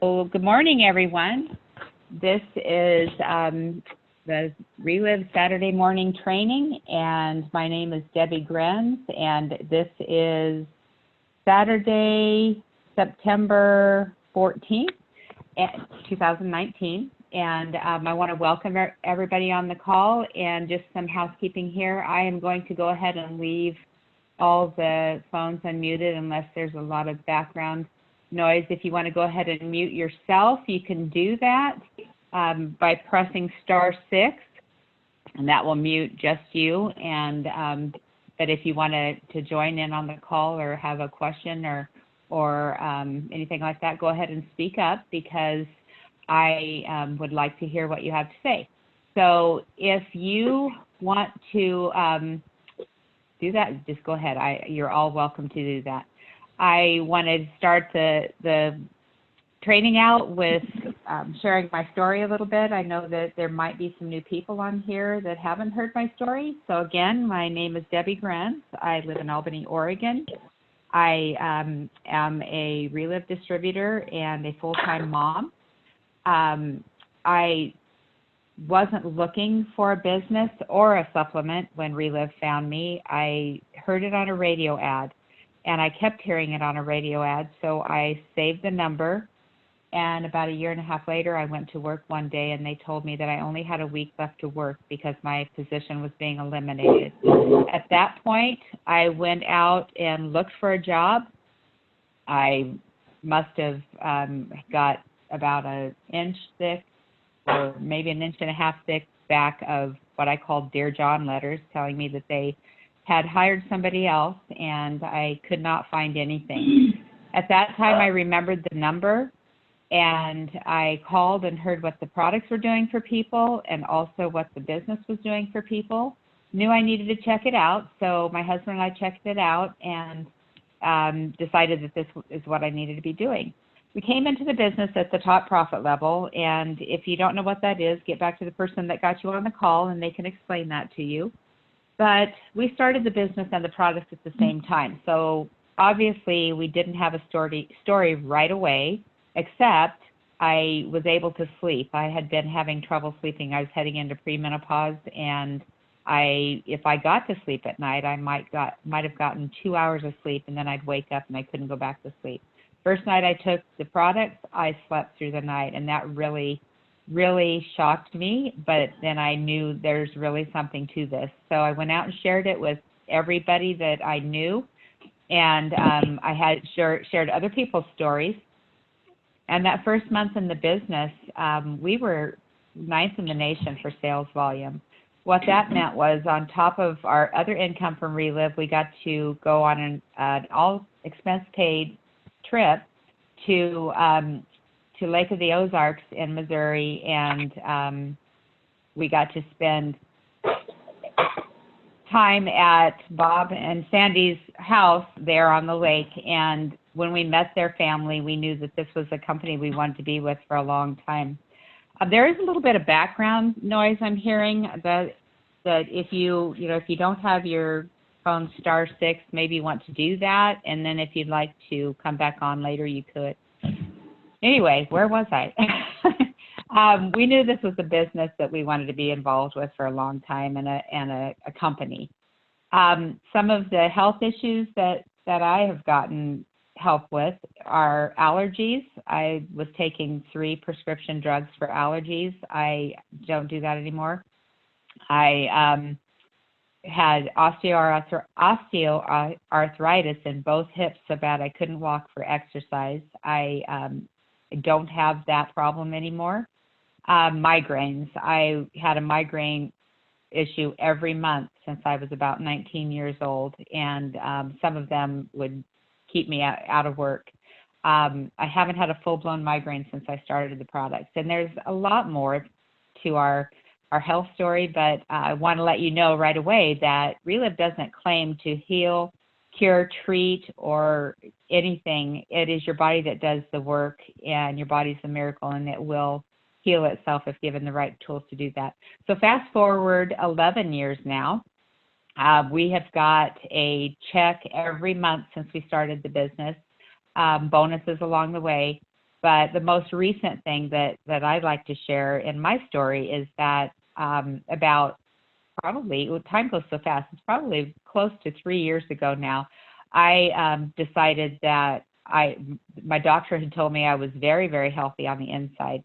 Well, good morning, everyone. This is the Relive Saturday morning training, and my name is Debbie Grenz, and this is Saturday, September 14th, 2019. And I want to welcome everybody on the call, and just some housekeeping here. I am going to go ahead and leave all the phones unmuted unless there's a lot of background noise. If you want to go ahead and mute yourself, you can do that by pressing *6, and that will mute just you. And but if you want to join in on the call or have a question or anything like that, go ahead and speak up, because I would like to hear what you have to say. So if you want to do that, just go ahead. You're all welcome to do that. I want to start the training out with sharing my story a little bit. I know that there might be some new people on here that haven't heard my story. So again, my name is Debbie Grenz. I live in Albany, Oregon. I am a Relive distributor and a full-time mom. I wasn't looking for a business or a supplement when Relive found me. I heard it on a radio ad, and I kept hearing it on a radio ad, so I saved the number. And about a year and a half later, I went to work one day, and they told me that I only had a week left to work because my position was being eliminated. At that point, I went out and looked for a job. I must have got about an inch thick, or maybe an inch and a half thick, back of what I called Dear John letters, telling me that they had hired somebody else, and I could not find anything. At that time, I remembered the number, and I called and heard what the products were doing for people and also what the business was doing for people. Knew I needed to check it out, so my husband and I checked it out and decided that this is what I needed to be doing. We came into the business at the top profit level, and if you don't know what that is, get back to the person that got you on the call, and they can explain that to you. But we started the business and the product at the same time. So obviously we didn't have a story right away, except I was able to sleep. I had been having trouble sleeping. I was heading into premenopause, and if I got to sleep at night, I might have gotten 2 hours of sleep, and then I'd wake up and I couldn't go back to sleep. First night I took the product, I slept through the night, and that really shocked me, but then I knew there's really something to this. So I went out and shared it with everybody that I knew, and I had shared other people's stories. And that first month in the business, we were 9th in the nation for sales volume. What that meant was, on top of our other income from Relive, we got to go on an all-expense-paid trip to Lake of the Ozarks in Missouri, and we got to spend time at Bob and Sandy's house there on the lake. And when we met their family, we knew that this was a company we wanted to be with for a long time. There is a little bit of background noise I'm hearing. That if you don't have your phone *6, maybe you want to do that, and then if you'd like to come back on later, you could. Anyway, where was I? We knew this was a business that we wanted to be involved with for a long time, and a company. Some of the health issues that I have gotten help with are allergies. I was taking 3 prescription drugs for allergies. I don't do that anymore. I had osteoarthritis in both hips so bad I couldn't walk for exercise. I don't have that problem anymore. Migraines. I had a migraine issue every month since I was about 19 years old, and some of them would keep me out of work. I haven't had a full-blown migraine since I started the products. And there's a lot more to our health story, but I want to let you know right away that Relive doesn't claim to heal, cure, treat, or anything. It is your body that does the work, and your body's a miracle, and it will heal itself if given the right tools to do that. So fast forward 11 years now. We have got a check every month since we started the business, bonuses along the way. But the most recent thing that I'd like to share in my story is that about probably, time goes so fast, it's probably close to 3 years ago now, I decided that my doctor had told me I was very, very healthy on the inside,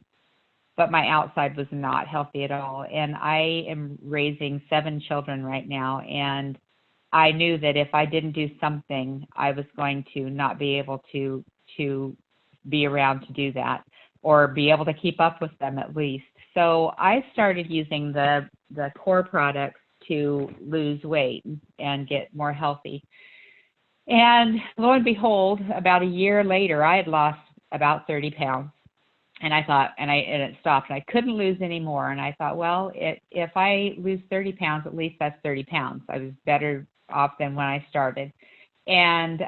but my outside was not healthy at all. And I am raising 7 children right now, and I knew that if I didn't do something, I was going to not be able to be around to do that, or be able to keep up with them at least. So I started using the core products to lose weight and get more healthy. And lo and behold, about a year later, I had lost about 30 pounds. And I thought, and it stopped, and I couldn't lose any more. And I thought, well, if I lose 30 pounds, at least that's 30 pounds. I was better off than when I started. And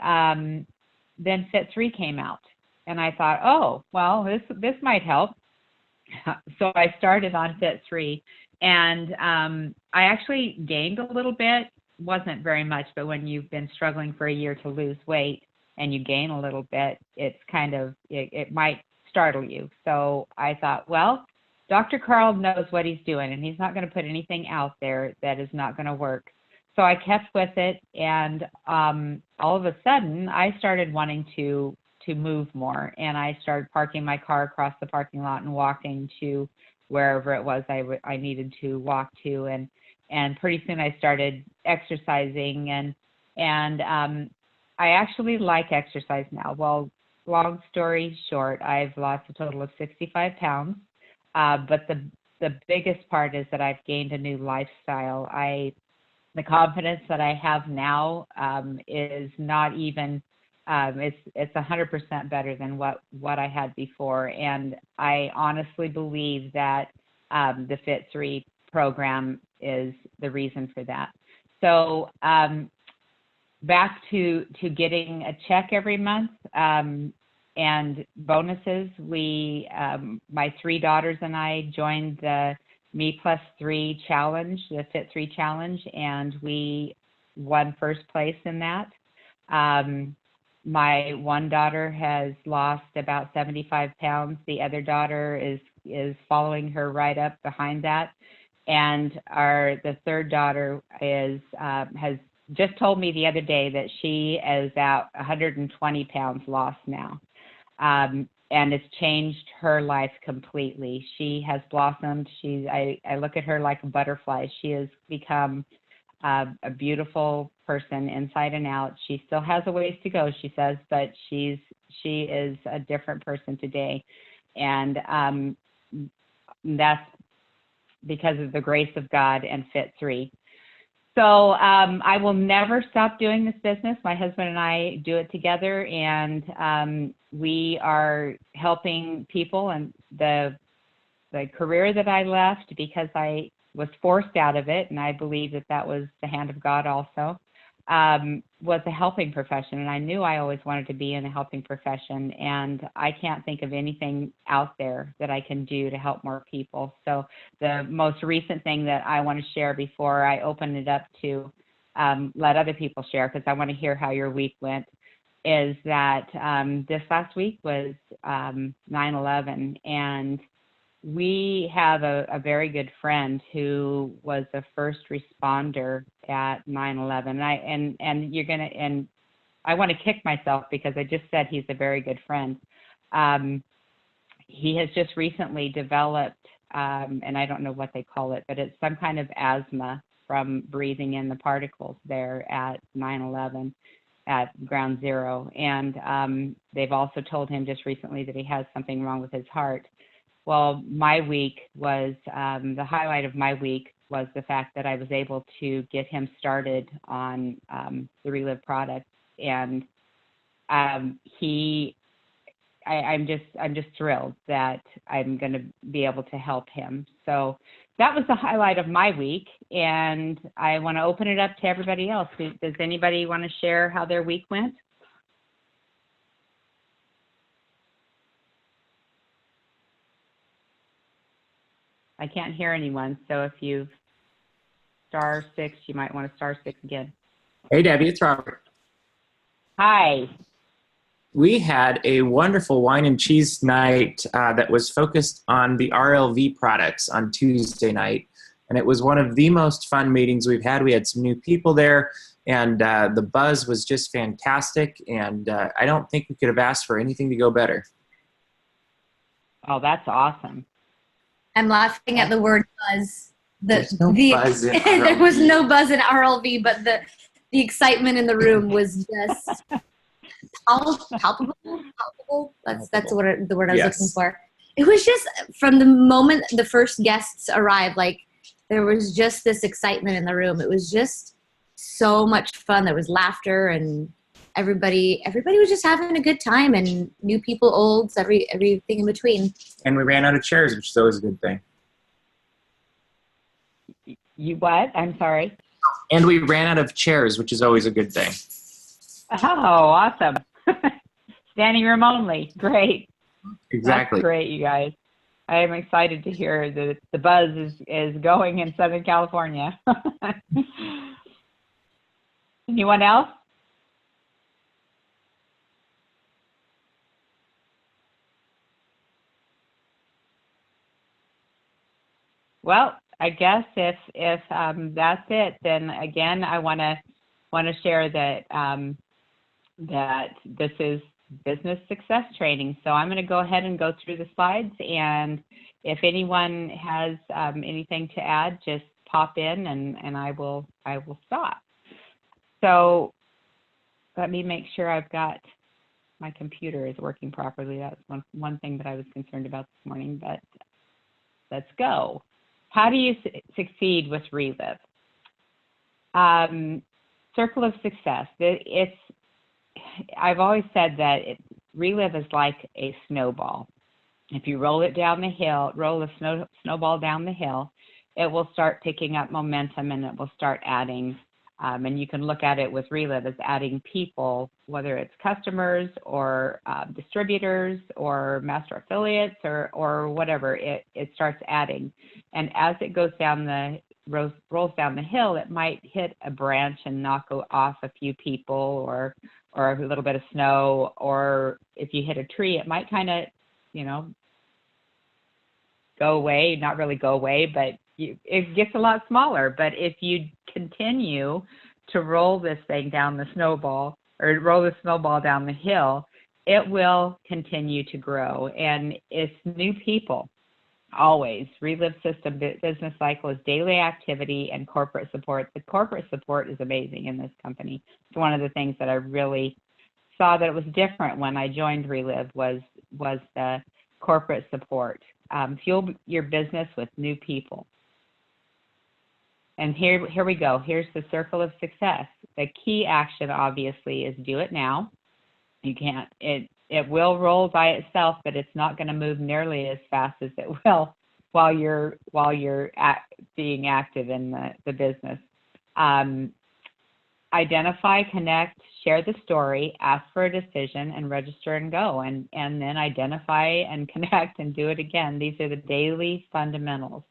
then Fit3 came out, and I thought, oh, well, this might help. So I started on Fit3, and I actually gained a little bit. Wasn't very much, but when you've been struggling for a year to lose weight and you gain a little bit, it's kind of, it might startle you. So I thought, well, Dr. Carl knows what he's doing, and he's not going to put anything out there that is not going to work. So I kept with it, and all of a sudden, I started wanting to move more, and I started parking my car across the parking lot and walking to wherever it was I needed to walk to, and pretty soon I started exercising, and I actually like exercise now. Well, long story short, I've lost a total of 65 pounds, but the biggest part is that I've gained a new lifestyle. The confidence that I have now is not even, it's 100% better than what I had before. And I honestly believe that the Fit3 program is the reason for that. So back to getting a check every month and bonuses, my 3 daughters and I joined the Me+3 challenge, the Fit3 challenge, and we won first place in that. My one daughter has lost about 75 pounds. The other daughter is following her right up behind that. And the third daughter has just told me the other day that she is at 120 pounds lost now. And it's changed her life completely. She has blossomed. I look at her like a butterfly. She has become a beautiful person inside and out. She still has a ways to go, she says, but she is a different person today. And that's because of the grace of God and Fit3. So I will never stop doing this business. My husband and I do it together, and we are helping people. And the career that I left because I was forced out of it, and I believe that was the hand of God also, was a helping profession. And I knew I always wanted to be in a helping profession, and I can't think of anything out there that I can do to help more people. So the most recent thing that I want to share before I open it up to let other people share, because I want to hear how your week went, is that this last week was 9/11, and we have a very good friend who was a first responder at 9/11. And you're gonna, and I want to kick myself because I just said he's a very good friend. He has just recently developed, and I don't know what they call it, but it's some kind of asthma from breathing in the particles there at 9/11 at ground zero. And they've also told him just recently that he has something wrong with his heart. Well, my week was, the highlight of my week was the fact that I was able to get him started on the Relive product. And I'm just thrilled that I'm going to be able to help him. So that was the highlight of my week. And I want to open it up to everybody else. Does anybody want to share how their week went? I can't hear anyone, so if you've *6, you might want to *6 again. Hey, Debbie, it's Robert. Hi. We had a wonderful wine and cheese night that was focused on the RLV products on Tuesday night. And it was one of the most fun meetings we've had. We had some new people there, and the buzz was just fantastic. And I don't think we could have asked for anything to go better. Oh, that's awesome. I'm laughing at the word buzz. There's no buzz in There RLV. was no buzz in RLV, but the excitement in the room was just palpable. That's what the word I was looking for. It was just from the moment the first guests arrived, like there was just this excitement in the room. It was just so much fun. There was laughter, and everybody was just having a good time, and new people, olds, everything in between. And we ran out of chairs, which is always a good thing. You what? I'm sorry. And we ran out of chairs, which is always a good thing. Oh, awesome. Standing room only. Great. Exactly. That's great, you guys. I am excited to hear that the buzz is going in Southern California. Anyone else? Well, I guess if that's it, then again, I want to share that that this is business success training. So I'm going to go ahead and go through the slides, and if anyone has anything to add, just pop in, and I will stop. So let me make sure I've got my computer is working properly. That's one thing that I was concerned about this morning, but let's go. How do you succeed with Relive? Circle of success. I've always said that Relive is like a snowball. If you roll it down the hill, roll a snowball down the hill, it will start picking up momentum, and it will start adding. And you can look at it with Relive as adding people, whether it's customers or distributors or master affiliates or whatever. It starts adding, and as it goes down rolls down the hill, it might hit a branch and knock off a few people or a little bit of snow, or if you hit a tree, it might kind of, go away. Not really go away, but it gets a lot smaller. But if you continue to roll this thing down the snowball, or roll the snowball down the hill, it will continue to grow. And it's new people. Always. Relive system business cycle is daily activity and corporate support. The corporate support is amazing in this company. It's one of the things that I really saw that it was different when I joined Relive was the corporate support. Fuel your business with new people. And here we go. Here's the circle of success. The key action, obviously, is do it now. You can't. It will roll by itself, but it's not going to move nearly as fast as it will while you're being active in the business. Identify, connect, share the story, ask for a decision, and register and go. And then identify and connect and do it again. These are the daily fundamentals.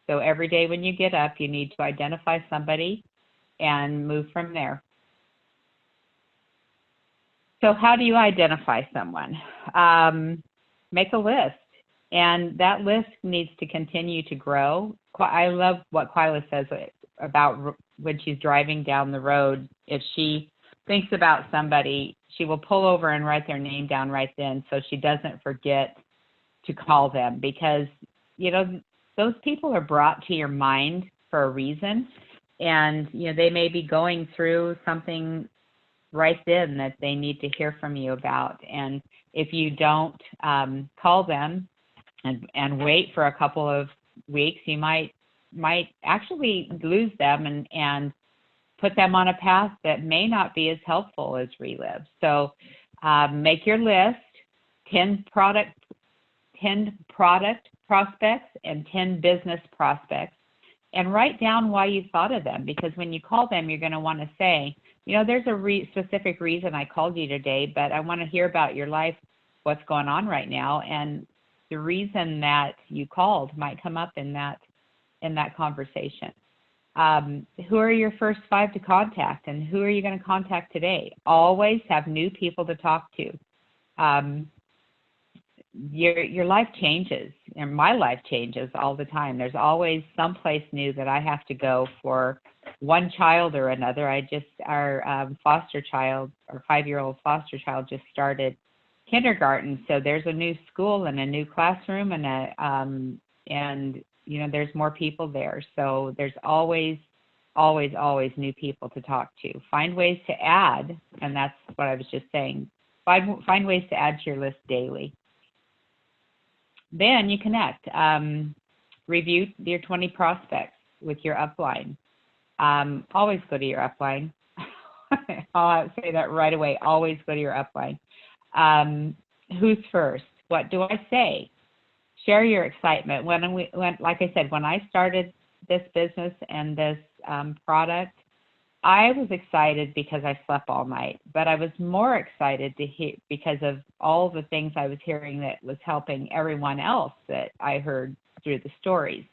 So every day when you get up, you need to identify somebody and move from there. So how do you identify someone? Make a list, and that list needs to continue to grow. I love what Quila says about when she's driving down the road. If she thinks about somebody, she will pull over and write their name down right then so she doesn't forget to call them, because, those people are brought to your mind for a reason, and, they may be going through something right then that they need to hear from you about. And if you don't call them and wait for a couple of weeks, you might actually lose them and put them on a path that may not be as helpful as Relive. So make your list, 10 product prospects and 10 business prospects, and write down why you thought of them, because when you call them, you're going to want to say, there's a specific reason I called you today, but I want to hear about your life, what's going on right now, and the reason that you called might come up in that conversation. Who are your first 5 to contact, and who are you going to contact today? Always have new people to talk to. your life changes, and my life changes all the time. There's always someplace new that I have to go for one child or another. Our foster child, our 5-year-old foster child, just started kindergarten, so there's a new school and a new classroom, and there's more people there. So there's always new people to talk to. Find ways to add, and that's what I was just saying. Find ways to add to your list daily. Then you connect. Review your 20 prospects with your upline. Always go to your upline. I'll say that right away. Always go to your upline. Who's first? What do I say? Share your excitement. Like I said, when I started this business and this product, I was excited because I slept all night, but I was more excited to hear because of all the things I was hearing that was helping everyone else that I heard through the stories.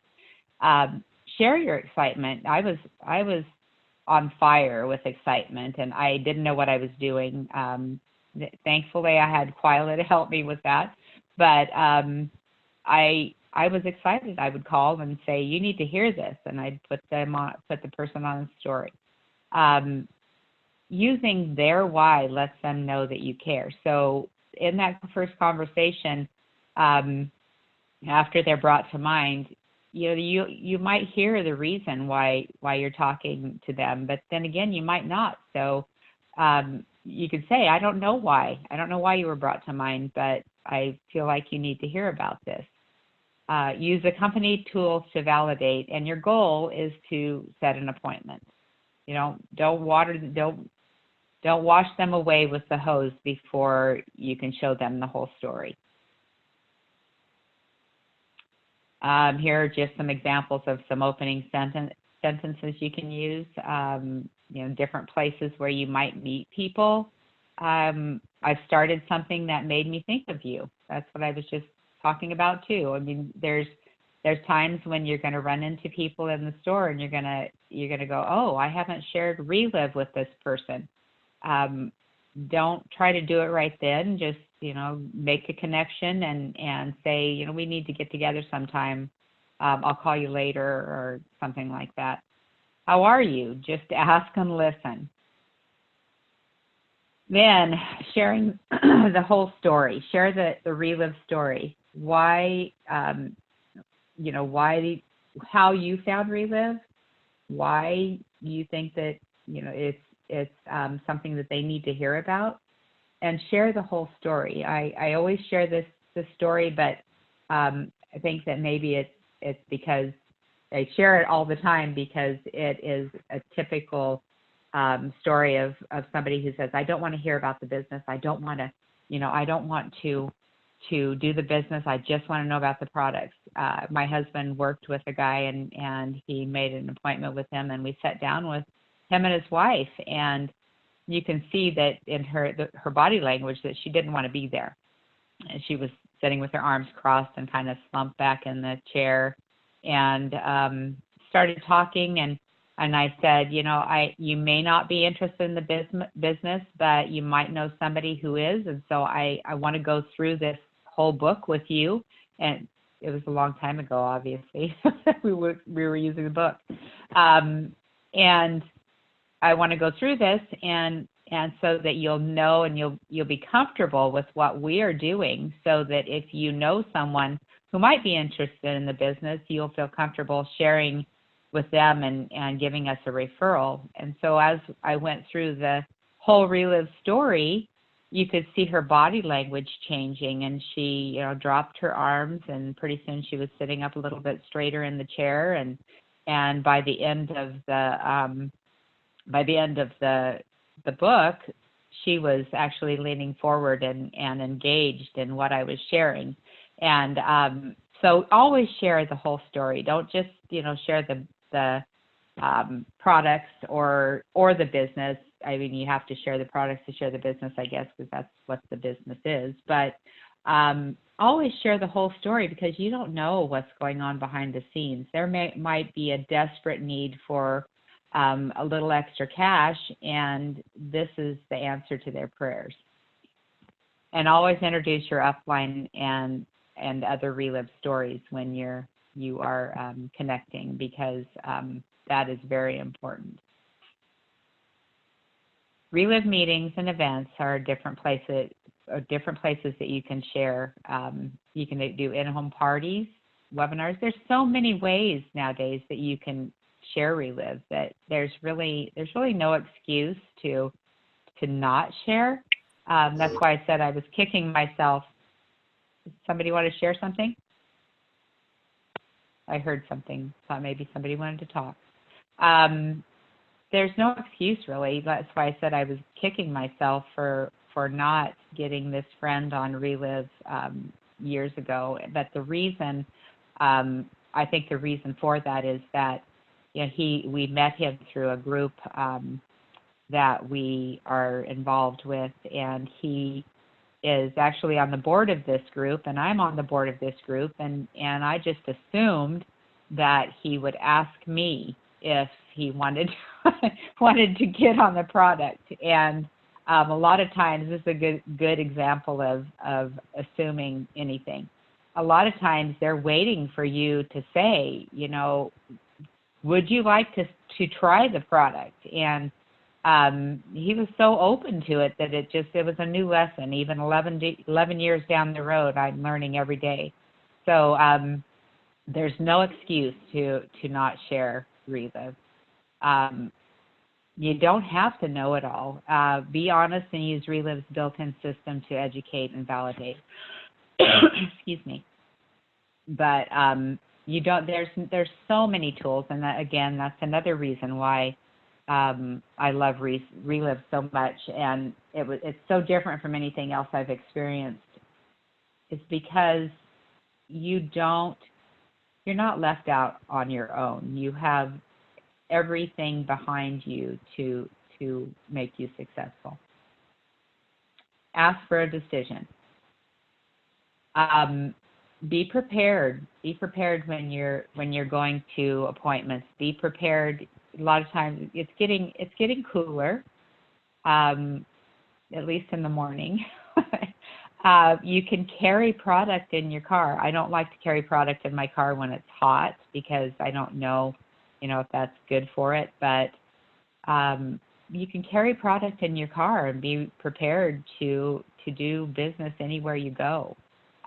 Share your excitement. I was on fire with excitement, and I didn't know what I was doing. Thankfully, I had Quila to help me with that, but I was excited. I would call and say, "You need to hear this," and I'd put the person on the story. Using their why lets them know that you care. So in that first conversation, after they're brought to mind, you might hear the reason why you're talking to them, but then again, you might not. So you could say, I don't know why you were brought to mind, but I feel like you need to hear about this. Use the company tools to validate, and your goal is to set an appointment. Don't wash them away with the hose before you can show them the whole story. Here are just some examples of some opening sentences you can use. Different places where you might meet people. I've started something that made me think of you. That's what I was just talking about too. I mean, there's times when you're going to run into people in the store and you're going to go, oh, I haven't shared Relive with this person. Don't try to do it right then. Just, make a connection and say, we need to get together sometime. I'll call you later or something like that. How are you? Just ask and listen. Then sharing the whole story. Share the Relive story. Why, how you found Relive, why you think that, it's something that they need to hear about, and share the whole story. I always share this story, but I think that maybe it's because I share it all the time because it is a typical story of somebody who says, I don't want to hear about the business. I don't want to, I don't want to do the business. I just want to know about the products. My husband worked with a guy and he made an appointment with him, and we sat down with him and his wife, and you can see that in her body language that she didn't want to be there. And she was sitting with her arms crossed and kind of slumped back in the chair, and started talking, and I said, you may not be interested in the business, but you might know somebody who is, and so I want to go through this whole book with you. And it was a long time ago, obviously. we were using the book, and I want to go through this, and so that you'll know and you'll be comfortable with what we are doing, so that if you know someone who might be interested in the business, you'll feel comfortable sharing with them and giving us a referral. And so as I went through the whole Relive story, you could see her body language changing, and she, dropped her arms, and pretty soon she was sitting up a little bit straighter in the chair. And by the end of the book, she was actually leaning forward and engaged in what I was sharing. And so always share the whole story. Don't just, share the products or the business. I mean, you have to share the products to share the business, I guess, because that's what the business is. But always share the whole story, because you don't know what's going on behind the scenes. There might be a desperate need for a little extra cash, and this is the answer to their prayers. And always introduce your upline and other Relive stories when you are connecting, because that is very important. Relive meetings and events are different places that you can share. You can do in-home parties, webinars. There's so many ways nowadays that you can share Relive that there's really no excuse to not share. That's why I said I was kicking myself. Somebody want to share something? I heard something. Thought maybe somebody wanted to talk. There's no excuse, really. That's why I said I was kicking myself for not getting this friend on Relive years ago. But the reason, I think the reason for that is that, you know, we met him through a group that we are involved with, and he is actually on the board of this group, and I'm on the board of this group, and I just assumed that he would ask me if he wanted to get on the product. And a lot of times, this is a good example of assuming anything. A lot of times they're waiting for you to say, you know, would you like to try the product? And he was so open to it that it was a new lesson. Even 11 years down the road, I'm learning every day. So there's no excuse to not share Relive. You don't have to know it all. Be honest and use Relive's built-in system to educate and validate. Excuse me. But you don't. There's so many tools, and that, again, that's another reason why I love Relive so much, and it's so different from anything else I've experienced. It's because you're not left out on your own. You have everything behind you to make you successful. Ask for a decision. Be prepared. Be prepared when you're going to appointments. Be prepared. A lot of times it's getting cooler, at least in the morning. You can carry product in your car. I don't like to carry product in my car when it's hot because I don't know, if that's good for it. But you can carry product in your car and be prepared to do business anywhere you go.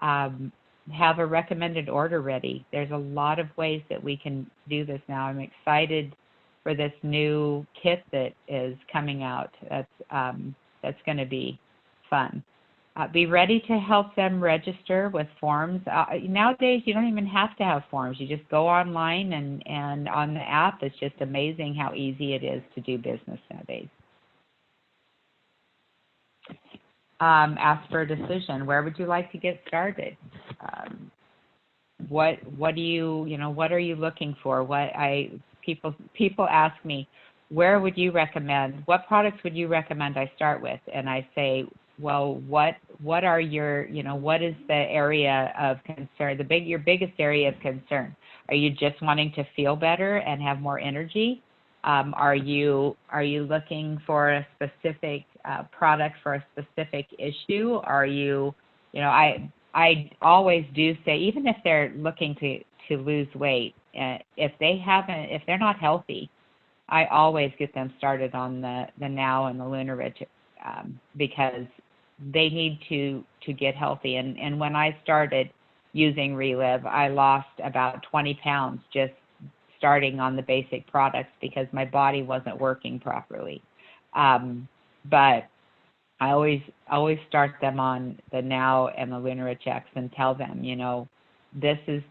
Have a recommended order ready. There's a lot of ways that we can do this now. I'm excited for this new kit that is coming out. That's going to be fun. Be ready to help them register with forms. Nowadays, you don't even have to have forms. You just go online and on the app. It's just amazing how easy it is to do business nowadays. Ask for a decision. Where would you like to get started? What are you looking for? People ask me, where would you recommend? What products would you recommend I start with? And I say, well, what are your, what is the area of concern? Your biggest area of concern. Are you just wanting to feel better and have more energy? Are you looking for a specific product for a specific issue? Are you, I always do say, even if they're looking to lose weight, if they're not healthy, I always get them started on the Now and the Lunar Ridge because they need to get healthy. And when I started using Relive, I lost about 20 pounds just starting on the basic products because my body wasn't working properly. But I always start them on the Now and the Lunar Ridge X and tell them, this is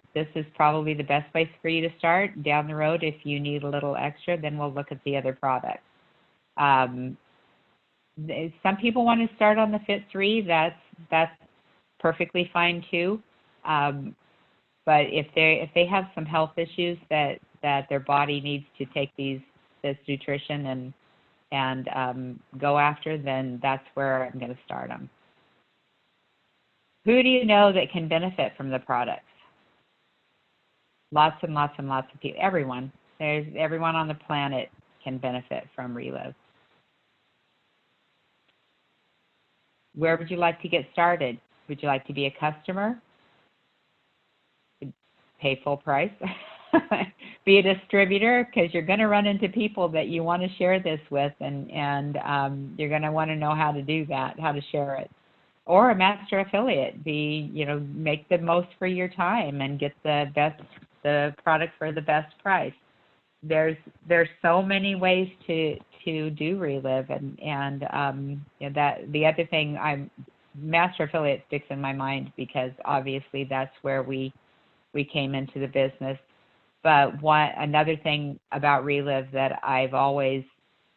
probably the best place for you to start. Down the road, if you need a little extra, then we'll look at the other products. Some people want to start on the Fit 3. That's perfectly fine too. But if they have some health issues that their body needs to take this nutrition and go after, then that's where I'm going to start them. Who do you know that can benefit from the products? Lots and lots and lots of people. Everyone. Everyone on the planet can benefit from Relive. where would you like to get started? Would you like to be a customer? Pay full price? Be a distributor, because you're going to run into people that you want to share this with, and you're going to want to know how to do that, how to share it. Or a master affiliate. Make the most for your time and get the product for the best price. There's so many ways to do Relive, and that the other thing, master affiliate sticks in my mind because obviously that's where we came into the business. But another thing about Relive that I've always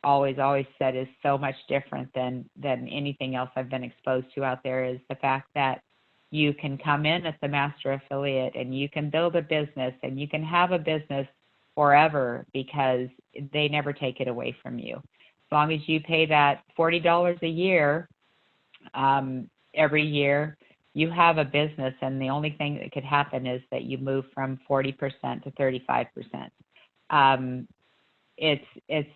said is so much different than anything else I've been exposed to out there is the fact that you can come in as the master affiliate and you can build a business and you can have a business forever because they never take it away from you. As long as you pay that $40 a year every year, you have a business, and the only thing that could happen is that you move from 40% to 35%. It's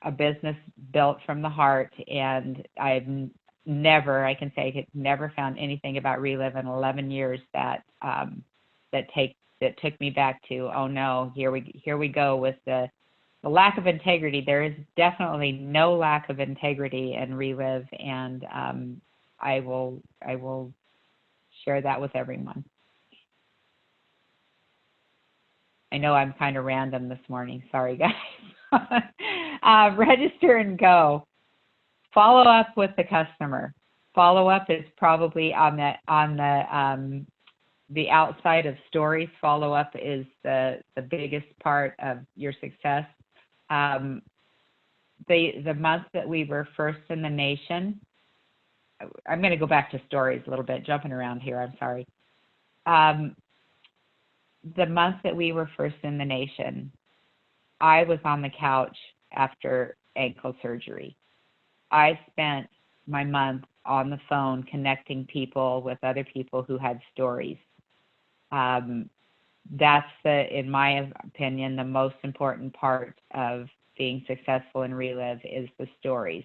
a business built from the heart, and I can say I never found anything about Relive in 11 years that took me back to, oh no, here we go with the lack of integrity. There is definitely no lack of integrity in Relive, and I will share that with everyone. I know I'm kind of random this morning. Sorry, guys. Register and go. Follow up with the customer. Follow up is probably on the outside of stories. Follow up is the biggest part of your success. The month that we were first in the nation, I'm going to go back to stories a little bit, jumping around here, I'm sorry. The month that we were first in the nation, I was on the couch after ankle surgery. I spent my month on the phone connecting people with other people who had stories. That's in my opinion, the most important part of being successful in Relive is the stories.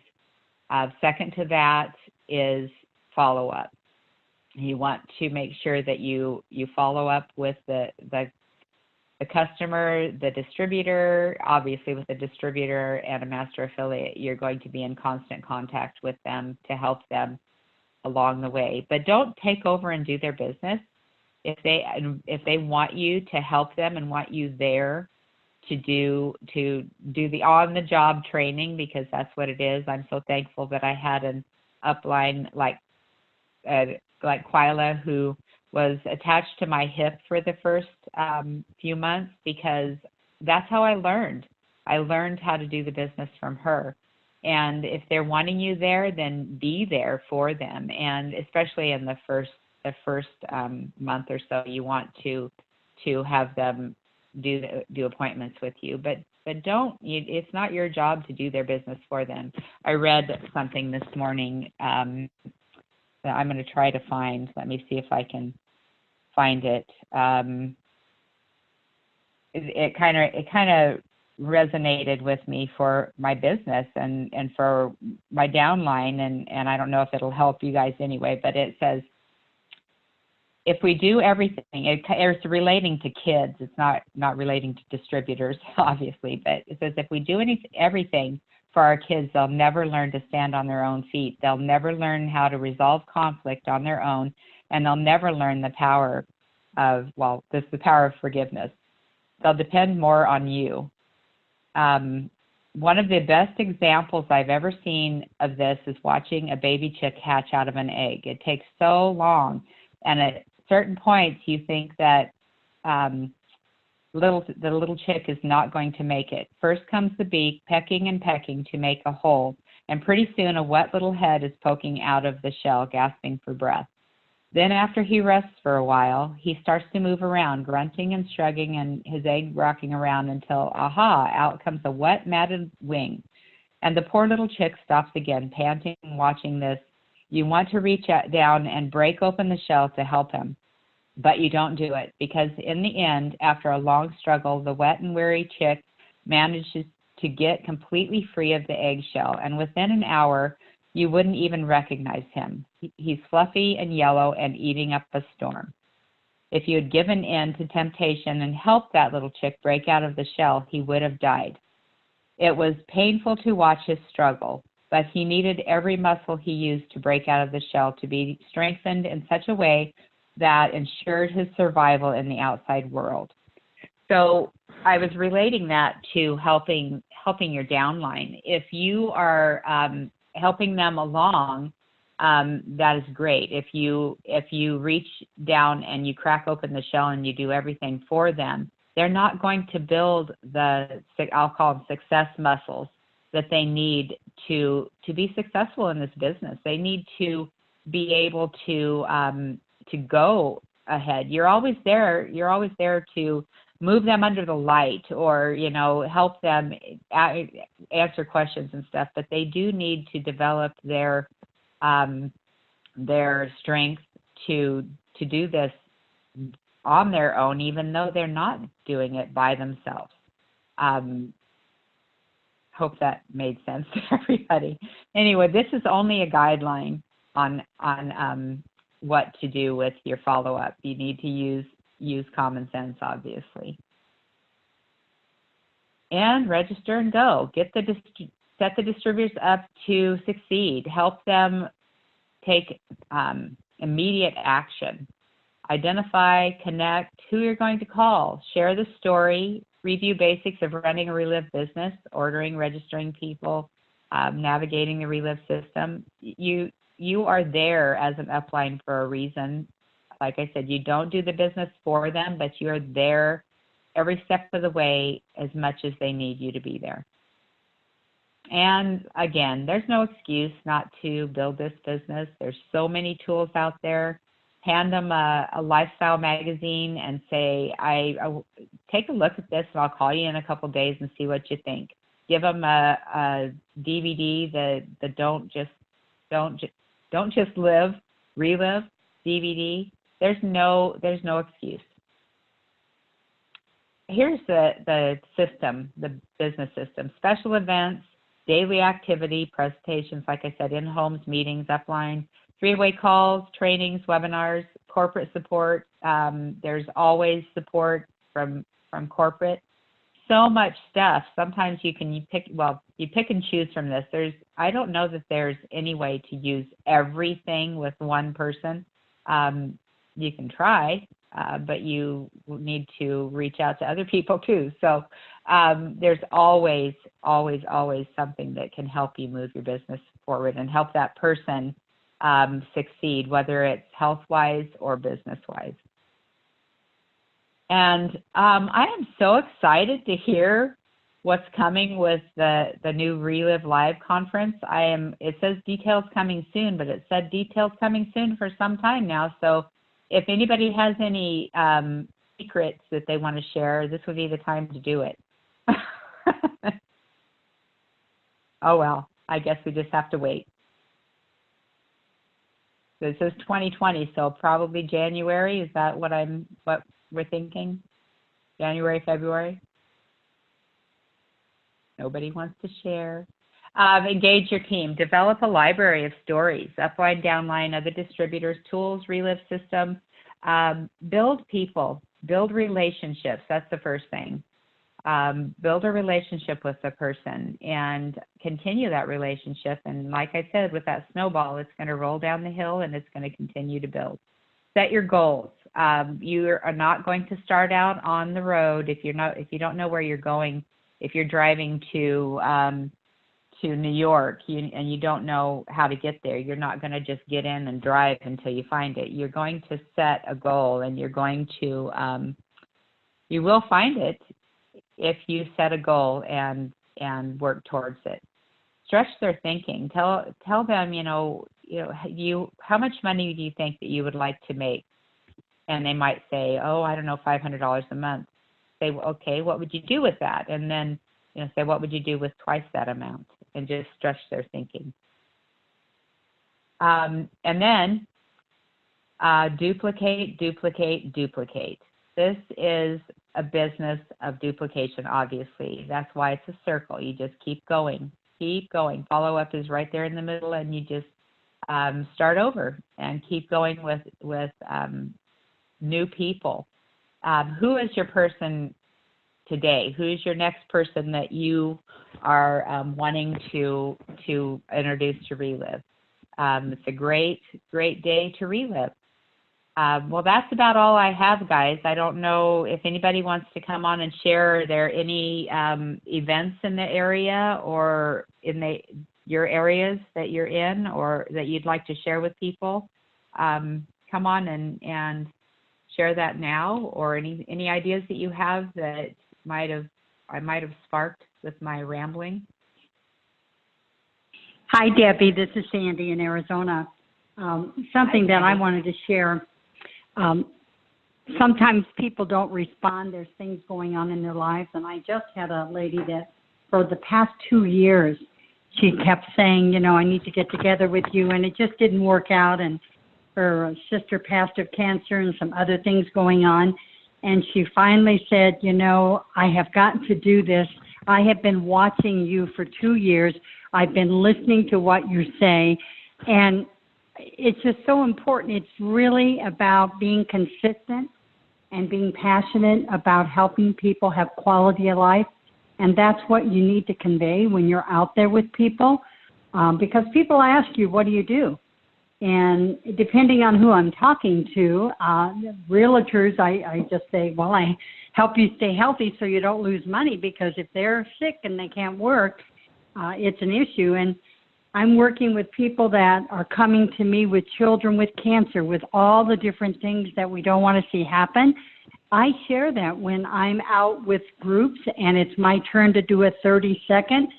Second to that is follow up. You want to make sure that you follow up with the customer, the distributor. Obviously, with a distributor and a master affiliate, you're going to be in constant contact with them to help them along the way. But don't take over and do their business. If they want you to help them and want you there to do the on-the-job training, because that's what it is. I'm so thankful that I had an upline like Quila, who was attached to my hip for the first few months, because that's how I learned. I learned how to do the business from her. And if they're wanting you there, then be there for them. And especially in the first month or so, you want to have them do appointments with you. But it's not your job to do their business for them. I read something this morning that I'm going to try to find. Let me see if I can find it. It kind of resonated with me for my business and for my downline, and I don't know if it'll help you guys anyway, but it says, if we do everything, it's relating to kids, it's not relating to distributors, obviously, but it says if we do everything for our kids, they'll never learn to stand on their own feet. They'll never learn how to resolve conflict on their own, and they'll never learn the power of, the power of forgiveness. They'll depend more on you. One of the best examples I've ever seen of this is watching a baby chick hatch out of an egg. It takes so long, and at certain points you think that the little chick is not going to make it. First comes the beak, pecking and pecking to make a hole, and pretty soon a wet little head is poking out of the shell, gasping for breath. Then after he rests for a while, he starts to move around, grunting and shrugging and his egg rocking around until, aha, out comes a wet, matted wing. And the poor little chick stops again, panting and watching this. You want to reach down and break open the shell to help him, but you don't do it, because in the end, after a long struggle, the wet and weary chick manages to get completely free of the eggshell, and within an hour, You wouldn't even recognize him. He's fluffy and yellow and eating up a storm. If you had given in to temptation and helped that little chick break out of the shell, he would have died. It was painful to watch his struggle, but he needed every muscle he used to break out of the shell to be strengthened in such a way that ensured his survival in the outside world. So I was relating that to helping your downline. If you are helping them along, that is great. If you reach down and you crack open the shell and you do everything for them, they're not going to build I'll call them success muscles that they need to be successful in this business. They need to be able to go ahead. You're always there. You're always there to move them under the light, or help them answer questions and stuff. But they do need to develop their strength to do this on their own, even though they're not doing it by themselves. Hope that made sense to everybody. Anyway, this is only a guideline on what to do with your follow-up. You need to use common sense, obviously. And register and go. Set the distributors up to succeed. Help them take immediate action. Identify, connect who you're going to call. Share the story. Review basics of running a Relive business, ordering, registering people, navigating the Relive system. You are there as an upline for a reason. Like I said, you don't do the business for them, but you're there every step of the way as much as they need you to be there. And again, there's no excuse not to build this business. There's so many tools out there. Hand them a lifestyle magazine and say, I take a look at this and I'll call you in a couple of days and see what you think. Give them a DVD, the Don't Just Live, Relive DVD. There's no excuse. Here's the system, the business system. Special events, daily activity, presentations, like I said, in-homes, meetings, upline, three-way calls, trainings, webinars, corporate support. There's always support from corporate. So much stuff. Sometimes you pick and choose from this. I don't know that there's any way to use everything with one person. You can try, but you need to reach out to other people too. So there's always something that can help you move your business forward and help that person succeed, whether it's health-wise or business-wise. And I am so excited to hear what's coming with the new Relive Live conference. It says details coming soon, but it said details coming soon for some time now. So if anybody has any secrets that they want to share, this would be the time to do it. Oh well, I guess we just have to wait. So it says 2020, so probably January. Is that what we're thinking? January, February? Nobody wants to share. Engage your team. Develop a library of stories. Upline, downline, other distributors, tools, Relive system. Build people. Build relationships. That's the first thing. Build a relationship with the person and continue that relationship. And like I said, with that snowball, it's going to roll down the hill and it's going to continue to build. Set your goals. You are not going to start out on the road if you don't know where you're going. If you're driving to New York and you don't know how to get there, you're not going to just get in and drive until you find it. You're going to set a goal, and you're going to you will find it if you set a goal and work towards it. Stretch their thinking. Tell them, how much money do you think that you would like to make? And they might say, oh, I don't know, $500 a month. Say, well, okay, what would you do with that? And then, say, what would you do with twice that amount? And just stretch their thinking. And then duplicate, duplicate, duplicate. This is a business of duplication, obviously. That's why it's a circle. You just keep going. keep going. Follow-up is right there in the middle, and you just start over and keep going with new people. Who is your person today? Who is your next person that you are wanting to introduce to Relive? It's a great day to relive. Well, that's about all I have, guys. I don't know if anybody wants to come on and share. Are there any events in the area or in your areas that you're in or that you'd like to share with people? Come on and share that now, or any ideas that you have that I might have sparked with my rambling. Hi, Debbie. This is Sandy in Arizona. Something that I wanted to share. Sometimes people don't respond. There's things going on in their lives. And I just had a lady that for the past 2 years, she kept saying, I need to get together with you. And it just didn't work out. And her sister passed of cancer and some other things going on. And she finally said, I have gotten to do this. I have been watching you for 2 years. I've been listening to what you say, and it's just so important. It's really about being consistent and being passionate about helping people have quality of life, and that's what you need to convey when you're out there with people, because people ask you, what do you do? And depending on who I'm talking to, realtors, I just say, well, I help you stay healthy so you don't lose money, because if they're sick and they can't work, it's an issue. And I'm working with people that are coming to me with children with cancer, with all the different things that we don't want to see happen. I share that when I'm out with groups and it's my turn to do a 30-second.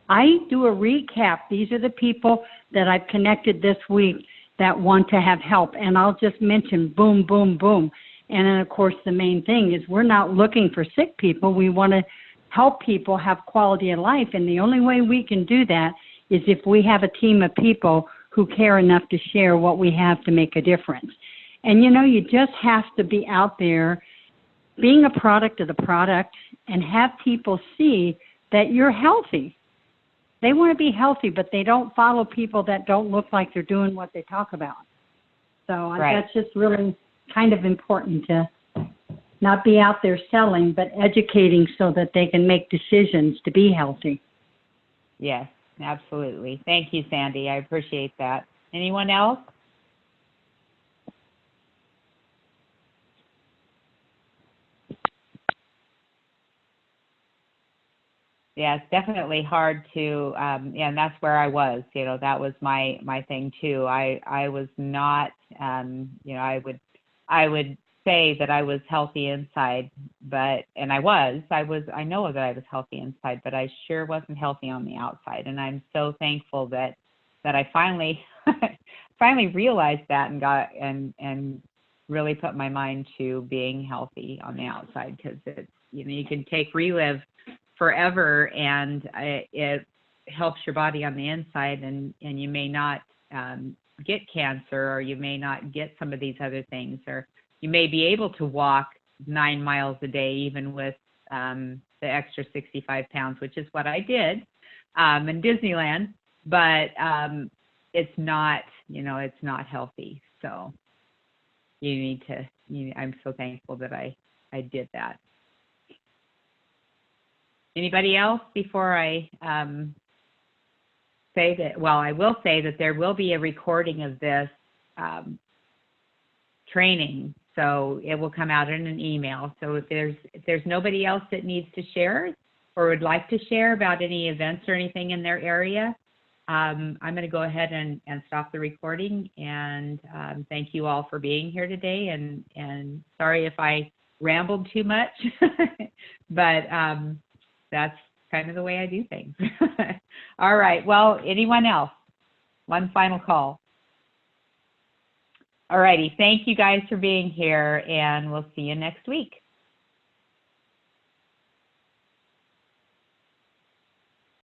I do a recap. These are the people that I've connected this week that want to have help. And I'll just mention boom, boom, boom. And then, of course, the main thing is we're not looking for sick people. We want to help people have quality of life. And the only way we can do that is if we have a team of people who care enough to share what we have to make a difference. And, you just have to be out there being a product of the product and have people see that you're healthy. They want to be healthy, but they don't follow people that don't look like they're doing what they talk about. So That's just really kind of important to not be out there selling, but educating so that they can make decisions to be healthy. Yes, absolutely. Thank you, Sandy. I appreciate that. Anyone else? Yeah, it's definitely hard to, and that's where I was, that was my thing too. I was not, I would say that I was healthy inside, and I know that I was healthy inside, but I sure wasn't healthy on the outside. And I'm so thankful that I finally realized that and really put my mind to being healthy on the outside, because it's, you can take Relive forever and it helps your body on the inside, and you may not get cancer, or you may not get some of these other things, or you may be able to walk 9 miles a day even with the extra 65 pounds, which is what I did in Disneyland, but it's not, it's not healthy. So you need to, I'm so thankful that I did that. Anybody else before I say that? Well, I will say that there will be a recording of this training, so it will come out in an email. So if there's nobody else that needs to share or would like to share about any events or anything in their area, I'm going to go ahead and stop the recording. And thank you all for being here today. And sorry if I rambled too much, but that's kind of the way I do things. All right. Well, anyone else? One final call. All righty. Thank you guys for being here, and we'll see you next week.